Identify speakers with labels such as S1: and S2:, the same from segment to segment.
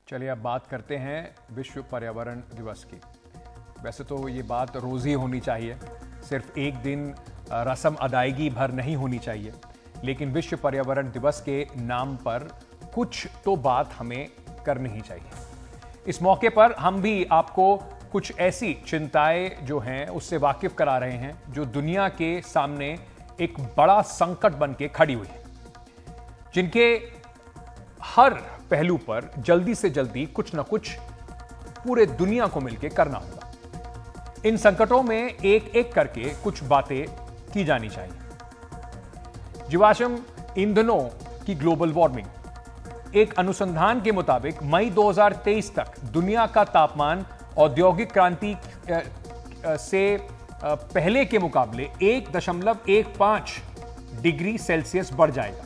S1: चलिए अब बात करते हैं विश्व पर्यावरण दिवस की। वैसे तो ये बात रोज़ ही होनी चाहिए, सिर्फ एक दिन रस्म अदायगी भर नहीं होनी चाहिए, लेकिन विश्व पर्यावरण दिवस के नाम पर कुछ तो बात हमें करनी ही चाहिए। इस मौके पर हम भी आपको कुछ ऐसी चिंताएं जो हैं उससे वाकिफ करा रहे हैं जो दुनिया के सामने एक बड़ा संकट बन के खड़ी हुई है, जिनके हर पहलू पर जल्दी से जल्दी कुछ ना कुछ पूरे दुनिया को मिलकर करना होगा। इन संकटों में एक एक करके कुछ बातें की जानी चाहिए। जीवाश्म ईंधनों की ग्लोबल वार्मिंग। एक अनुसंधान के मुताबिक मई 2023 तक दुनिया का तापमान औद्योगिक क्रांति से पहले के मुकाबले 1.15 डिग्री सेल्सियस बढ़ जाएगा।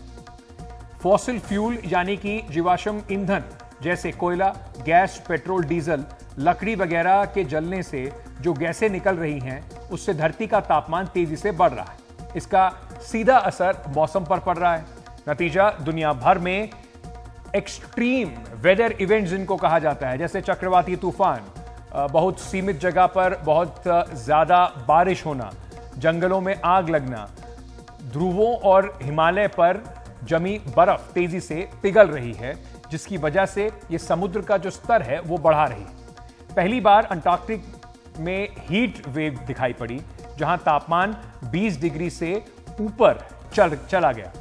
S1: फॉसिल फ्यूल यानी कि जीवाश्म ईंधन जैसे कोयला, गैस, पेट्रोल, डीजल, लकड़ी वगैरह के जलने से जो गैसें निकल रही हैं, उससे धरती का तापमान तेजी से बढ़ रहा है। इसका सीधा असर मौसम पर पड़ रहा है। नतीजा दुनिया भर में एक्सट्रीम वेदर इवेंट्स जिनको कहा जाता है, जैसे चक्रवाती तूफान, बहुत सीमित जगह पर बहुत ज्यादा बारिश होना, जंगलों में आग लगना, ध्रुवों और हिमालय पर जमी बर्फ तेजी से पिघल रही है, जिसकी वजह से यह समुद्र का जो स्तर है वो बढ़ा रही है। पहली बार अंटार्कटिक में हीट वेव दिखाई पड़ी, जहां तापमान 20 डिग्री से ऊपर चला गया।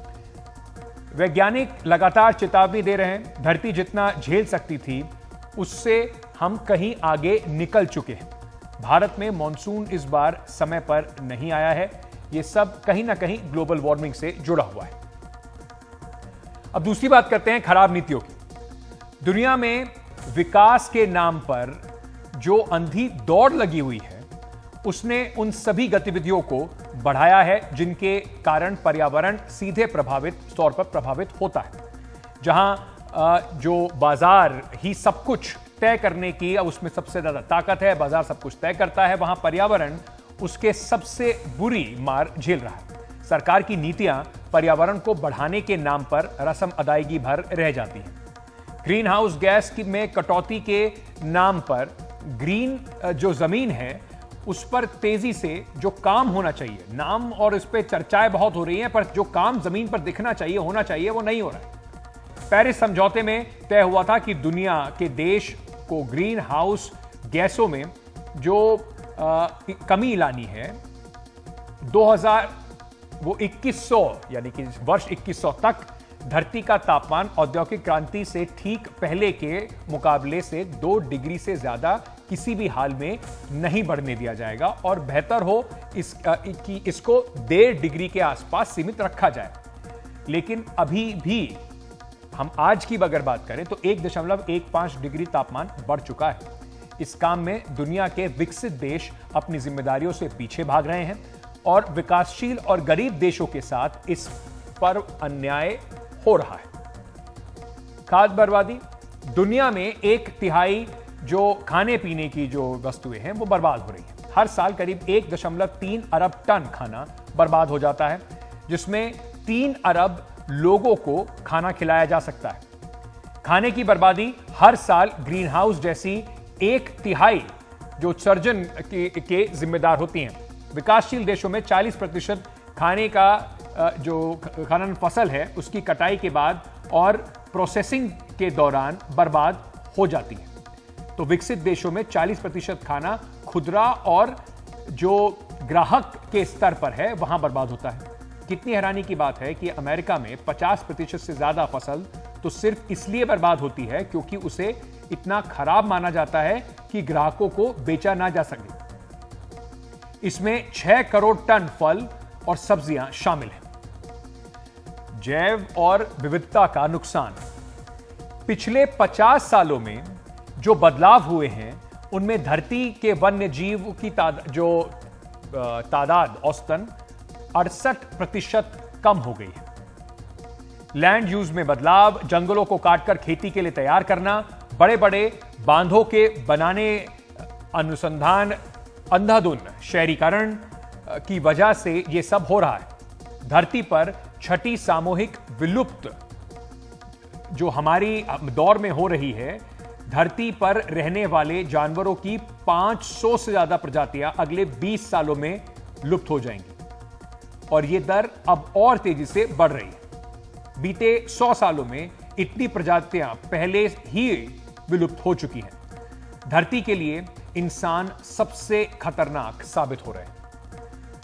S1: वैज्ञानिक लगातार चेतावनी दे रहे हैं, धरती जितना झेल सकती थी उससे हम कहीं आगे निकल चुके हैं। भारत में मॉनसून इस बार समय पर नहीं आया है। यह सब कहीं ना कहीं ग्लोबल वार्मिंग से जुड़ा हुआ है। अब दूसरी बात करते हैं खराब नीतियों की। दुनिया में विकास के नाम पर जो अंधी दौड़ लगी हुई है, उसने उन सभी गतिविधियों को बढ़ाया है जिनके कारण पर्यावरण सीधे तौर पर प्रभावित होता है। जहां जो बाजार ही सब कुछ तय करने की, उसमें सबसे ज्यादा ताकत है, बाजार सब कुछ तय करता है, वहां पर्यावरण उसके सबसे बुरी मार झेल रहा है। सरकार की नीतियां पर्यावरण को बढ़ाने के नाम पर रस्म अदायगी भर रह जाती हैं। ग्रीन हाउस गैस में कटौती के नाम पर ग्रीन जो जमीन है उस पर तेजी से जो काम होना चाहिए, नाम और इस पर चर्चाएं बहुत हो रही हैं, पर जो काम जमीन पर दिखना चाहिए, होना चाहिए, वो नहीं हो रहा है। पेरिस समझौते में तय हुआ था कि दुनिया के देश को ग्रीन हाउस गैसों में जो कमी लानी है 2100 यानी कि वर्ष 2100 तक धरती का तापमान औद्योगिक क्रांति से ठीक पहले के मुकाबले से 2 डिग्री से ज्यादा किसी भी हाल में नहीं बढ़ने दिया जाएगा, और बेहतर हो कि इसको 1.5 डिग्री के आसपास सीमित रखा जाए। लेकिन अभी भी हम आज की अगर बात करें तो 1.15 डिग्री तापमान बढ़ चुका है। इस काम में दुनिया के विकसित देश अपनी जिम्मेदारियों से पीछे भाग रहे हैं और विकासशील और गरीब देशों के साथ इस पर अन्याय हो रहा है। खाद्य बर्बादी। दुनिया में 1/3 जो खाने पीने की जो वस्तुएं हैं वो बर्बाद हो रही हैं। हर साल करीब 1.3 अरब टन खाना बर्बाद हो जाता है, जिसमें 3 अरब लोगों को खाना खिलाया जा सकता है। खाने की बर्बादी हर साल ग्रीन हाउस जैसी 1/3 जो उत्सर्जन के जिम्मेदार होती हैं। विकासशील देशों में 40% खाने का जो खानन फसल है उसकी कटाई के बाद और प्रोसेसिंग के दौरान बर्बाद हो जाती है। तो विकसित देशों में 40% खाना खुदरा और जो ग्राहक के स्तर पर है वहां बर्बाद होता है। कितनी हैरानी की बात है कि अमेरिका में 50% से ज्यादा फसल तो सिर्फ इसलिए बर्बाद होती है क्योंकि उसे इतना खराब माना जाता है कि ग्राहकों को बेचा ना जा सके। इसमें 6 करोड़ टन फल और सब्जियां शामिल हैं। जैव और विविधता का नुकसान। पिछले 50 सालों में जो बदलाव हुए हैं उनमें धरती के वन्य जीव की तादाद औसतन 68% कम हो गई है। लैंड यूज में बदलाव, जंगलों को काटकर खेती के लिए तैयार करना, बड़े बड़े बांधों के बनाने, अनुसंधान, अंधाधुंध शहरीकरण की वजह से यह सब हो रहा है। धरती पर छठी सामूहिक विलुप्त जो हमारी दौर में हो रही है, धरती पर रहने वाले जानवरों की 500 से ज्यादा प्रजातियां अगले 20 सालों में लुप्त हो जाएंगी और यह दर अब और तेजी से बढ़ रही है। बीते 100 सालों में इतनी प्रजातियां पहले ही विलुप्त हो चुकी हैं। धरती के लिए इंसान सबसे खतरनाक साबित हो रहे हैं।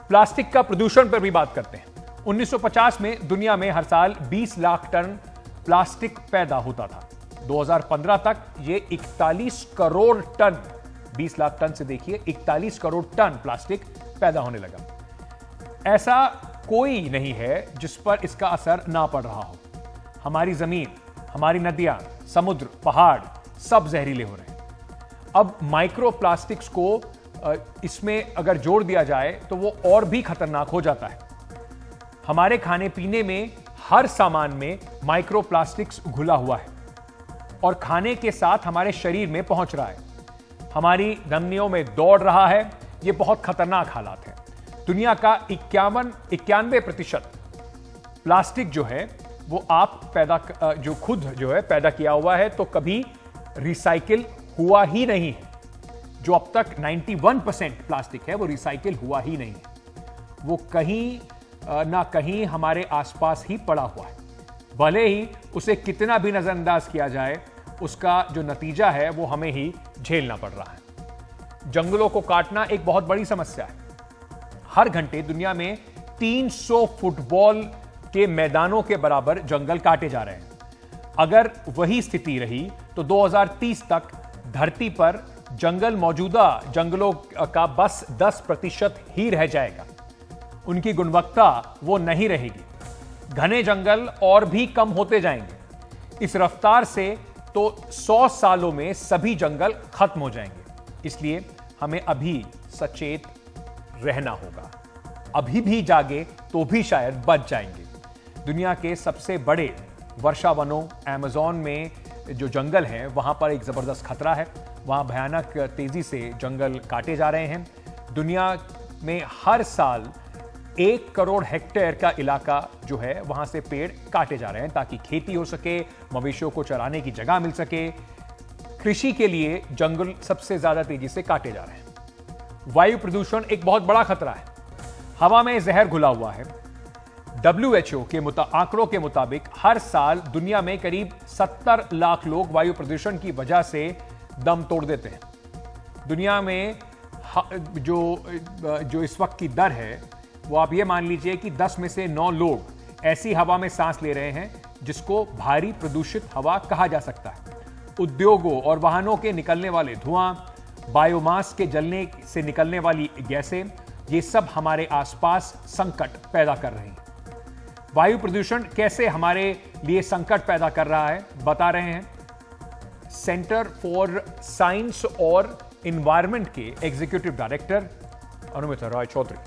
S1: प्लास्टिक का प्रदूषण पर भी बात करते हैं। 1950 में दुनिया में हर साल 20 लाख टन प्लास्टिक पैदा होता था। 2015 तक यह 41 करोड़ टन, 20 लाख टन से देखिए 41 करोड़ टन प्लास्टिक पैदा होने लगा। ऐसा कोई नहीं है जिस पर इसका असर ना पड़ रहा हो। हमारी जमीन, हमारी नदियां, समुद्र, पहाड़ सब जहरीले हो रहे हैं। अब माइक्रो प्लास्टिक्स को इसमें अगर जोड़ दिया जाए तो वो और भी खतरनाक हो जाता है। हमारे खाने पीने में हर सामान में माइक्रो प्लास्टिक्स घुला हुआ है और खाने के साथ हमारे शरीर में पहुंच रहा है, हमारी धमनियों में दौड़ रहा है। ये बहुत खतरनाक हालात है। दुनिया का 91% प्लास्टिक जो है वो आप जो खुद जो है पैदा किया हुआ है, तो कभी रिसाइकिल हुआ ही नहीं है। जो अब तक 91% प्लास्टिक है वो रिसाइकिल हुआ ही नहीं है। वो कहीं ना कहीं हमारे आसपास ही पड़ा हुआ है। भले ही उसे कितना भी नजरअंदाज किया जाए, उसका जो नतीजा है वो हमें ही झेलना पड़ रहा है। जंगलों को काटना एक बहुत बड़ी समस्या है। हर घंटे दुनिया में 300 फुटबॉल के मैदानों के बराबर जंगल काटे जा रहे हैं। अगर वही स्थिति रही तो 2030 तक धरती पर जंगल मौजूदा जंगलों का बस 10% ही रह जाएगा। उनकी गुणवत्ता वो नहीं रहेगी। घने जंगल और भी कम होते जाएंगे। इस रफ्तार से तो 100 सालों में सभी जंगल खत्म हो जाएंगे। इसलिए हमें अभी सचेत रहना होगा। अभी भी जागे तो भी शायद बच जाएंगे। दुनिया के सबसे बड़े वर्षा वनों अमेज़न में जो जंगल हैं वहां पर एक जबरदस्त खतरा है। वहां भयानक तेजी से जंगल काटे जा रहे हैं। दुनिया में हर साल 1 करोड़ हेक्टेयर का इलाका जो है वहां से पेड़ काटे जा रहे हैं ताकि खेती हो सके, मवेशियों को चराने की जगह मिल सके। कृषि के लिए जंगल सबसे ज्यादा तेजी से काटे जा रहे हैं। वायु प्रदूषण एक बहुत बड़ा खतरा है। हवा में जहर घुला हुआ है। WHO के आंकड़ों के मुताबिक हर साल दुनिया में करीब 70 लाख लोग वायु प्रदूषण की वजह से दम तोड़ देते हैं। दुनिया में जो इस वक्त की दर है वो आप ये मान लीजिए कि 10 में से 9 लोग ऐसी हवा में सांस ले रहे हैं जिसको भारी प्रदूषित हवा कहा जा सकता है। उद्योगों और वाहनों के निकलने वाले धुआं, बायोमास के जलने से निकलने वाली गैसें, ये सब हमारे आसपास संकट पैदा कर रही हैं। वायु प्रदूषण कैसे हमारे लिए संकट पैदा कर रहा है बता रहे हैं सेंटर फॉर साइंस और एनवायरनमेंट के एग्जीक्यूटिव डायरेक्टर अनुमिता रॉय चौधरी।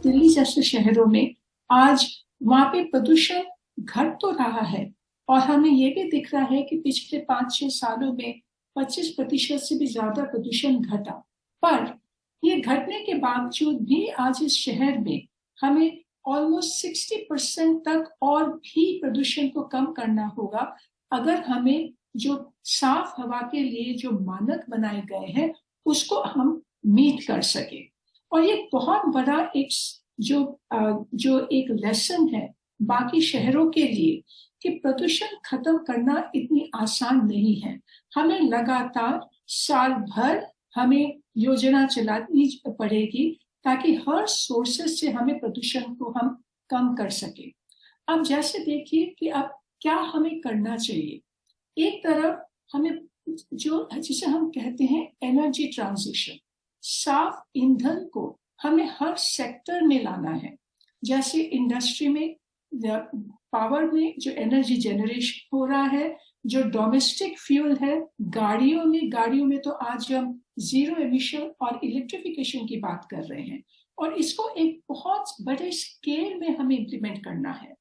S2: दिल्ली जैसे शहरों में आज वहां पे प्रदूषण घट तो रहा है और हमें ये भी दिख रहा है कि पिछले 5-6 सालों में 25% से भी ज्यादा प्रदूषण घटा। पर ये घटने के बावजूद भी आज इस शहर में हमें ऑलमोस्ट 60% तक और भी प्रदूषण को कम करना होगा अगर हमें जो साफ हवा के लिए जो मानक बनाए गए हैं उसको हम मीट कर सके। और ये बहुत बड़ा एक जो एक लेसन है बाकी शहरों के लिए कि प्रदूषण खत्म करना इतनी आसान नहीं है। हमें लगातार साल भर हमें योजना चलानी पड़ेगी ताकि हर सोर्सेस से हमें प्रदूषण को हम कम कर सके। अब जैसे देखिए कि अब क्या हमें करना चाहिए। एक तरफ हमें जो जिसे हम कहते हैं एनर्जी ट्रांजिशन, साफ ईंधन को हमें हर सेक्टर में लाना है। जैसे इंडस्ट्री में पावर में जो एनर्जी जनरेशन हो रहा है, जो डोमेस्टिक फ्यूल है, गाड़ियों में तो आज हम जीरो एमिशन और इलेक्ट्रिफिकेशन की बात कर रहे हैं और इसको एक बहुत बड़े स्केल में हमें इम्प्लीमेंट करना है।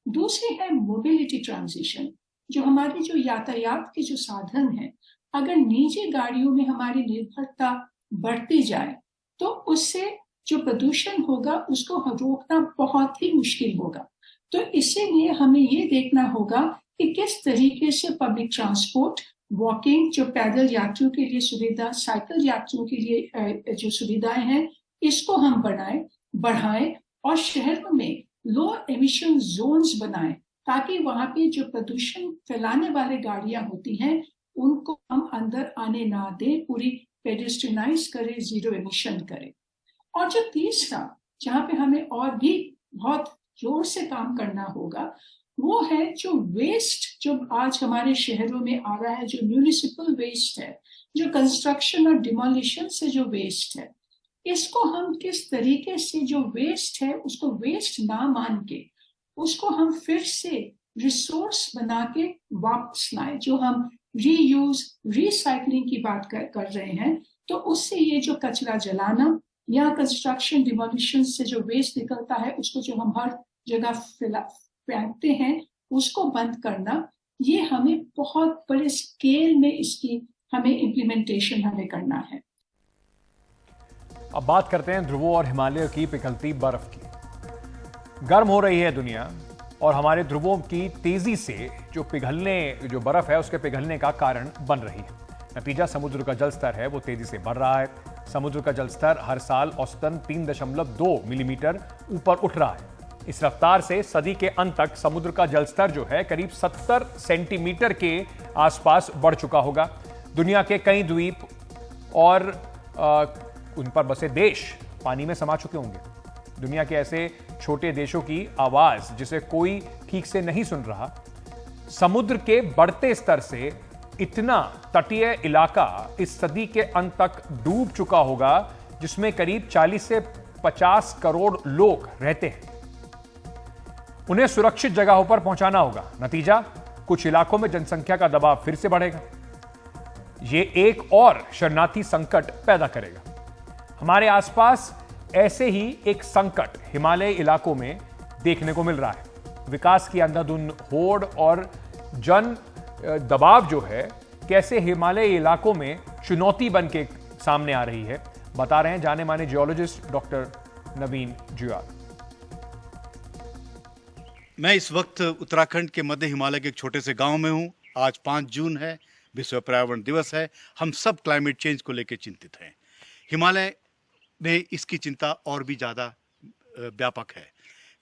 S2: दूसरी है मोबिलिटी ट्रांजिशन, जो हमारी जो यातायात के जो साधन है, अगर निजी गाड़ियों में हमारी निर्भरता बढ़ती जाए तो उससे जो प्रदूषण होगा उसको रोकना बहुत ही मुश्किल होगा। तो इसीलिए हमें ये देखना होगा कि किस तरीके से पब्लिक ट्रांसपोर्ट वॉकिंग, जो पैदल यात्रियों के लिए सुविधा, साइकिल यात्रियों के लिए जो सुविधाएं हैं, इसको हम बढ़ाएं और शहरों में लो एमिशन जोन्स बनाएं, ताकि वहां पे जो प्रदूषण फैलाने वाले गाड़ियां होती हैं उनको हम अंदर आने ना दें, पूरी पेडेस्ट्रियनाइज करें, जीरो एमिशन करें। और जो तीसरा, जहां पे हमें और भी बहुत जोर से काम करना होगा, वो है जो वेस्ट जो आज हमारे शहरों में आ रहा है, जो म्यूनिसिपल वेस्ट है, जो कंस्ट्रक्शन और डिमोलिशन से जो वेस्ट है, इसको हम किस तरीके से जो वेस्ट है उसको वेस्ट ना मान के उसको हम फिर से रिसोर्स बना के वापस लाएं। जो हम रीयूज रिसाइकलिंग की बात कर रहे हैं, तो उससे ये जो कचरा जलाना या कंस्ट्रक्शन डिमोलिशन से जो वेस्ट निकलता है उसको जो हम हर जगह फेंकते हैं उसको बंद करना, ये हमें बहुत बड़े स्केल में इसकी हमें इम्प्लीमेंटेशन हमें करना है।
S1: अब बात करते हैं ध्रुवों और हिमालय की पिघलती बर्फ की। गर्म हो रही है दुनिया और हमारे ध्रुवों की तेजी से जो बर्फ है उसके पिघलने का कारण बन रही है। नतीजा समुद्र का जलस्तर है वो तेजी से बढ़ रहा है। समुद्र का जलस्तर हर साल औसतन 3.2 मिलीमीटर ऊपर उठ रहा है। इस रफ्तार से सदी के अंत तक समुद्र का जलस्तर जो है करीब 70 सेंटीमीटर के आसपास बढ़ चुका होगा। दुनिया के कई द्वीप और उन पर बसे देश पानी में समा चुके होंगे। दुनिया के ऐसे छोटे देशों की आवाज जिसे कोई ठीक से नहीं सुन रहा। समुद्र के बढ़ते स्तर से इतना तटीय इलाका इस सदी के अंत तक डूब चुका होगा जिसमें करीब 40 से 50 करोड़ लोग रहते हैं। उन्हें सुरक्षित जगहों पर पहुंचाना होगा। नतीजा, कुछ इलाकों में जनसंख्या का दबाव फिर से बढ़ेगा। यह एक और शरणार्थी संकट पैदा करेगा। हमारे आसपास ऐसे ही एक संकट हिमालयी इलाकों में देखने को मिल रहा है। विकास की अंधाधुंध होड़ और जन दबाव जो है कैसे हिमालयी इलाकों में चुनौती बन के सामने आ रही है, बता रहे हैं जाने माने जियोलॉजिस्ट डॉक्टर नवीन जुयाल।
S3: मैं इस वक्त उत्तराखंड के मध्य हिमालय के एक छोटे से गांव में हूं। आज 5 जून है, विश्व पर्यावरण दिवस है। हम सब क्लाइमेट चेंज को लेकर चिंतित हैं। हिमालय में इसकी चिंता और भी ज़्यादा व्यापक है।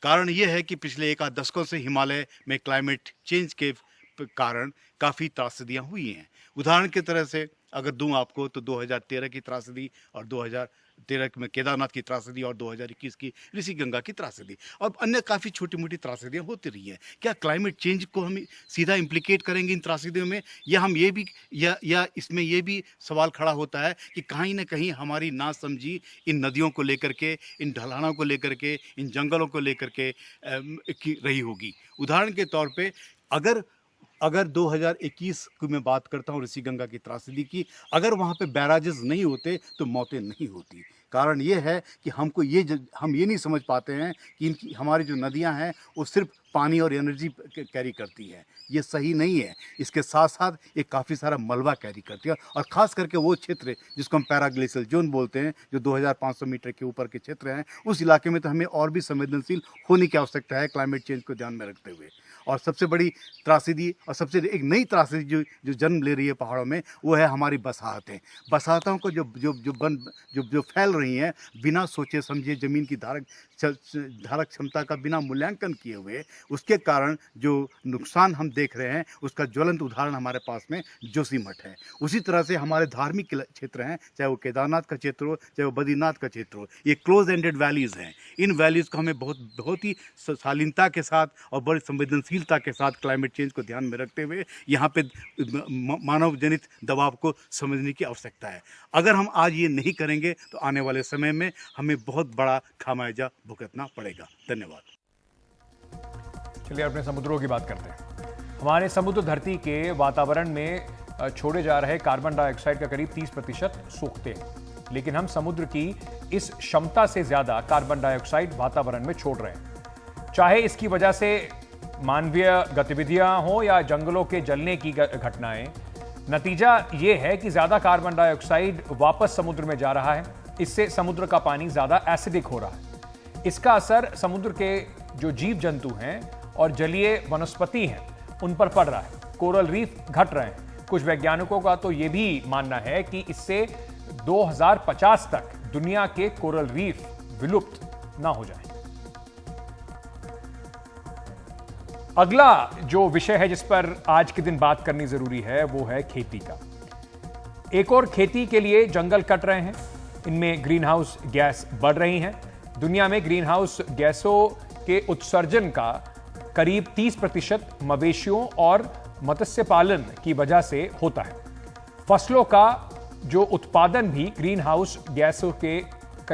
S3: कारण ये है कि पिछले 1 आध दशकों से हिमालय में क्लाइमेट चेंज के कारण काफ़ी त्रासदियाँ हुई हैं। उदाहरण की तरह से अगर दूं आपको तो 2013 की त्रासदी और 2013 में केदारनाथ की त्रासदी और 2021 की ऋषिगंगा की त्रासदी और अन्य काफ़ी छोटी मोटी त्रासदियाँ होती रही हैं। क्या क्लाइमेट चेंज को हम सीधा इम्प्लीकेट करेंगे इन त्रासदियों में, या हम ये भी या इसमें ये भी सवाल खड़ा होता है कि कहीं ना कहीं हमारी नासमझी इन नदियों को लेकर के, इन ढलानों को लेकर के, इन जंगलों को लेकर के रही होगी। उदाहरण के तौर पर अगर 2021 की मैं बात करता हूँ ऋषिगंगा की त्रासदी की, अगर वहाँ पे बैराजेस नहीं होते तो मौतें नहीं होती। कारण ये है कि हम ये नहीं समझ पाते हैं कि हमारी जो नदियाँ हैं वो सिर्फ पानी और एनर्जी कैरी करती है। ये सही नहीं है। इसके साथ साथ ये काफ़ी सारा मलबा कैरी करती है और ख़ास करके वो क्षेत्र जिसको हम पैराग्लेशियल जोन बोलते हैं, जो 2500 मीटर के ऊपर के क्षेत्र हैं, उस इलाके में तो हमें और भी संवेदनशील होने की आवश्यकता है क्लाइमेट चेंज को ध्यान में रखते हुए। और सबसे बड़ी त्रासदी और सबसे एक नई त्रासदी जो जन्म ले रही है पहाड़ों में, वो है हमारी बसाहतें। बसाहतों को जो फैल रही हैं बिना सोचे समझे, ज़मीन की धारक क्षमता का बिना मूल्यांकन किए हुए, उसके कारण जो नुकसान हम देख रहे हैं उसका ज्वलंत उदाहरण हमारे पास में जोशीमठ है। उसी तरह से हमारे धार्मिक क्षेत्र हैं, चाहे वो केदारनाथ का क्षेत्र हो, चाहे वो बद्रीनाथ का क्षेत्र हो, ये क्लोज एंडेड वैलीज़ हैं। इन वैलीज़ को हमें बहुत ही शालीनता के साथ और बड़ी संवेदनशीलता के साथ क्लाइमेट चेंज को ध्यान में रखते हुए यहाँ पे मानव जनित दबाव को समझने की आवश्यकता है। अगर हम आज ये नहीं करेंगे तो आने वाले समय में हमें बहुत बड़ा खामियाजा भुगतना पड़ेगा। धन्यवाद।
S1: चलिए अपने समुद्रों की बात करते हैं। हमारे समुद्र धरती के वातावरण में छोड़े जा रहे कार्बन डाइऑक्साइड का करीब 30% सोखते हैं, लेकिन हम समुद्र की इस क्षमता से ज्यादा कार्बन डाइऑक्साइड वातावरण में छोड़ रहे हैं। चाहे इसकी वजह से मानवीय गतिविधियां हो या जंगलों के जलने की घटनाएं, नतीजा यह है कि ज्यादा कार्बन डाइऑक्साइड वापस समुद्र में जा रहा है। इससे समुद्र का पानी ज्यादा एसिडिक हो रहा है। इसका असर समुद्र के जो जीव जंतु हैं और जलीय वनस्पति हैं उन पर पड़ रहा है। कोरल रीफ घट रहे हैं, कुछ वैज्ञानिकों का तो यह भी मानना है कि इससे 2050 तक दुनिया के कोरल रीफ विलुप्त ना हो जाए। अगला जो विषय है जिस पर आज के दिन बात करनी जरूरी है वो है खेती का। एक और खेती के लिए जंगल कट रहे हैं, इनमें ग्रीन हाउस गैस बढ़ रही हैं। दुनिया में ग्रीन हाउस गैसों के उत्सर्जन का करीब 30% मवेशियों और मत्स्य पालन की वजह से होता है। फसलों का जो उत्पादन भी ग्रीन हाउस गैसों के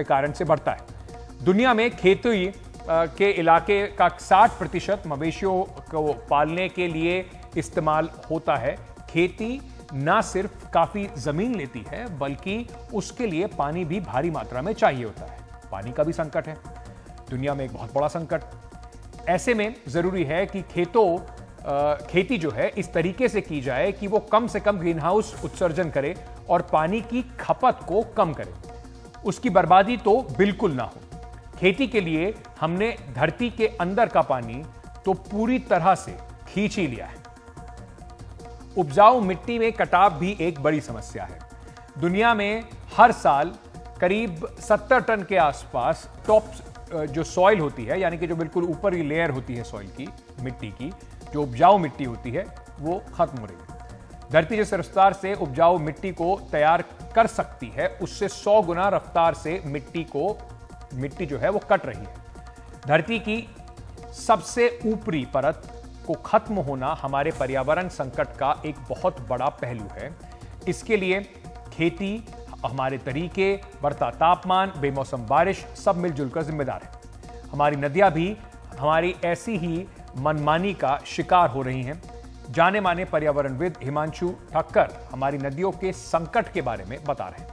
S1: कारण से बढ़ता है। दुनिया में खेती के इलाके का 60% मवेशियों को पालने के लिए इस्तेमाल होता है। खेती ना सिर्फ काफी जमीन लेती है बल्कि उसके लिए पानी भी भारी मात्रा में चाहिए होता है। पानी का भी संकट है, दुनिया में एक बहुत बड़ा संकट। ऐसे में जरूरी है कि खेती जो है इस तरीके से की जाए कि वो कम से कम ग्रीन हाउस उत्सर्जन करे और पानी की खपत को कम करे, उसकी बर्बादी तो बिल्कुल ना हो। खेती के लिए हमने धरती के अंदर का पानी तो पूरी तरह से खींच ही लिया है। उपजाऊ मिट्टी में कटाव भी एक बड़ी समस्या है। दुनिया में हर साल करीब 70 टन के आसपास टॉप जो सॉइल होती है, यानी कि जो बिल्कुल ऊपर की लेयर होती है सॉइल की, मिट्टी की, जो उपजाऊ मिट्टी होती है वो खत्म हो रही है। धरती जिस रफ्तार से उपजाऊ मिट्टी को तैयार कर सकती है उससे 100 गुना रफ्तार से मिट्टी जो है वो कट रही है। धरती की सबसे ऊपरी परत को खत्म होना हमारे पर्यावरण संकट का एक बहुत बड़ा पहलू है। इसके लिए खेती, हमारे तरीके, बढ़ता तापमान, बेमौसम बारिश सब मिलजुल कर जिम्मेदार है। हमारी नदियां भी हमारी ऐसी ही मनमानी का शिकार हो रही हैं। जाने माने पर्यावरणविद हिमांशु ठक्कर हमारी नदियों के संकट के बारे में बता रहे हैं।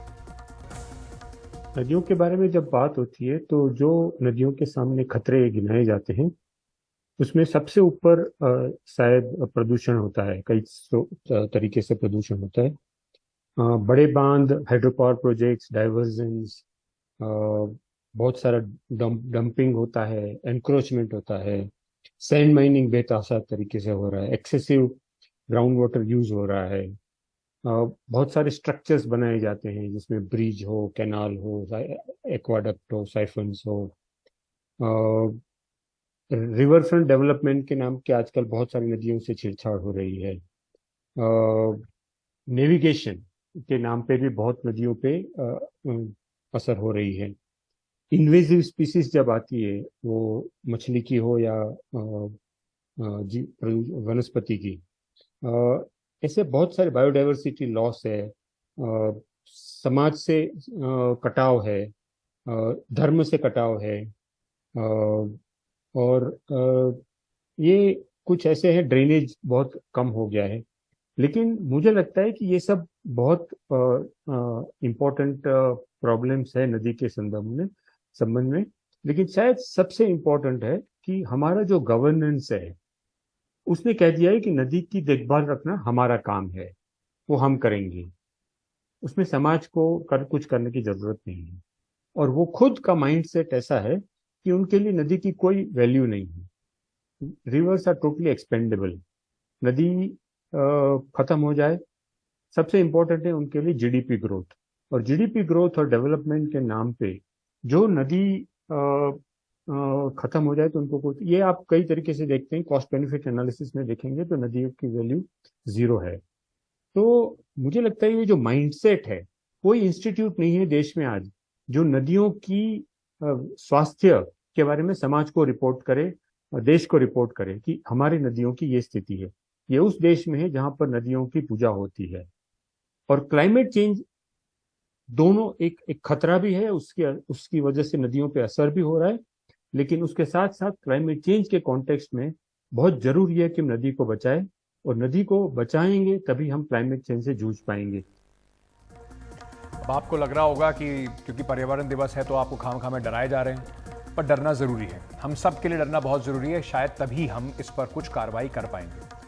S4: नदियों के बारे में जब बात होती है तो जो नदियों के सामने खतरे गिनाए जाते हैं उसमें सबसे ऊपर शायद प्रदूषण होता है। कई तरीके से प्रदूषण होता है। बड़े बांध, हाइड्रोपावर प्रोजेक्ट्स, डाइवर्जन्स, बहुत सारा डंपिंग होता है, एनक्रोचमेंट होता है, सैंड माइनिंग बेतहाशा तरीके से हो रहा है, एक्सेसिव ग्राउंड वाटर यूज हो रहा है। बहुत सारे स्ट्रक्चर्स बनाए जाते हैं जिसमें ब्रिज हो, कैनाल हो, एक्वाडक्ट हो, साइफन्स हो। रिवर फ्रंट डेवलपमेंट के नाम के आजकल बहुत सारी नदियों से छेड़छाड़ हो रही है। नेविगेशन के नाम पे भी बहुत नदियों पे असर हो रही है। इन्वेजिव स्पीसीज जब आती है, वो मछली की हो या वनस्पति की, ऐसे बहुत सारे बायोडाइवर्सिटी लॉस है, समाज से कटाव है, धर्म से कटाव है, और ये कुछ ऐसे हैं, ड्रेनेज बहुत कम हो गया है। लेकिन मुझे लगता है कि ये सब बहुत इम्पोर्टेंट प्रॉब्लम्स है नदी के संबंध में। लेकिन शायद सबसे इम्पोर्टेंट है कि हमारा जो गवर्नेंस है उसने कह दिया है कि नदी की देखभाल रखना हमारा काम है, वो हम करेंगे। उसमें समाज को कुछ करने की जरूरत नहीं है। और वो खुद का माइंडसेट ऐसा है कि उनके लिए नदी की कोई वैल्यू नहीं है। Rivers are totally expendable. नदी खत्म हो जाए, सबसे इंपॉर्टेंट है उनके लिए जीडीपी ग्रोथ। और जीडीपी ग्रोथ और डेवलपमेंट के नाम पे जो नदी खत्म हो जाए तो उनको ये आप कई तरीके से देखते हैं। कॉस्ट बेनिफिट एनालिसिस में देखेंगे तो नदियों की वैल्यू 0 है। तो मुझे लगता है ये जो माइंडसेट है, कोई इंस्टीट्यूट नहीं है देश में आज जो नदियों की स्वास्थ्य के बारे में समाज को रिपोर्ट करे और देश को रिपोर्ट करे कि हमारी नदियों की ये स्थिति है। ये उस देश में है जहां पर नदियों की पूजा होती है। और क्लाइमेट चेंज दोनों एक खतरा भी है, उसकी वजह से नदियों पे असर भी हो रहा है। लेकिन उसके साथ साथ क्लाइमेट चेंज के कॉन्टेक्स्ट में बहुत जरूरी है कि हम नदी को बचाएं, और नदी को बचाएंगे तभी हम क्लाइमेट चेंज से जूझ पाएंगे।
S1: अब आपको लग रहा होगा कि क्योंकि पर्यावरण दिवस है तो आपको खाम-खाम में डराए जा रहे हैं, पर डरना जरूरी है। हम सब के लिए डरना बहुत जरूरी है। शायद तभी हम इस पर कुछ कार्रवाई कर पाएंगे।